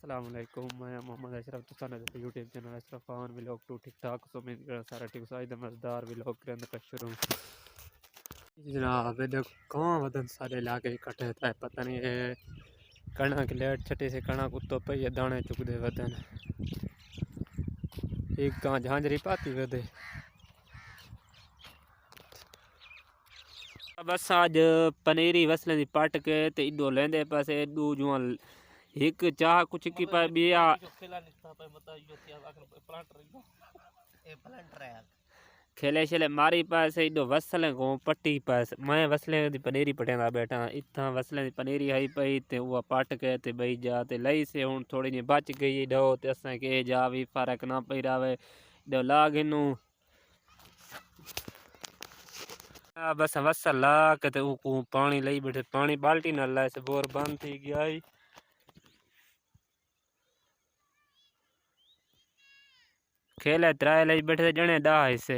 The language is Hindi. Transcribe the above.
अस्सलाम वालेकुम, मैं मोहम्मद अशरफ तुसाने YouTube channel Ashraf Khan vlog 2 ठीक ठाक सो उम्मीद कर सारा ठीक सो आज मज़ेदार व्लॉग के अंदर शुरू जनाब। देखो कहाँ वदन सारे इलाके इकट्ठे होता है पता नहीं है कणक लेट छठी से कणक उत्तो पे ये दाने चुक दे वदन एक गां झांझरी पाती वदे बस आज पनीरी वसलें दी पट के ते इडो लेंदे पासे एडू जुआ एक चाह कुछ की पर बिया खेले शेले मारी पास इडो वसलें को पट्टी पास मैं वसलें दी पनीरी पटेंदा बैठा इत्थां वसलें दी पनीरी आई पई ते उहा पट के ते बई जा ते लई से हुण थोड़ी जी बच गई डो ते असां के जा भी फर्क ना पई रहे डो लाग इनू बस वसल ला के ते ऊ पानी लई बैठे पानी बाल्टी न लाए से बोर बंद थी गया ही खेले त्राए लई बैठे जने 10 हिस्से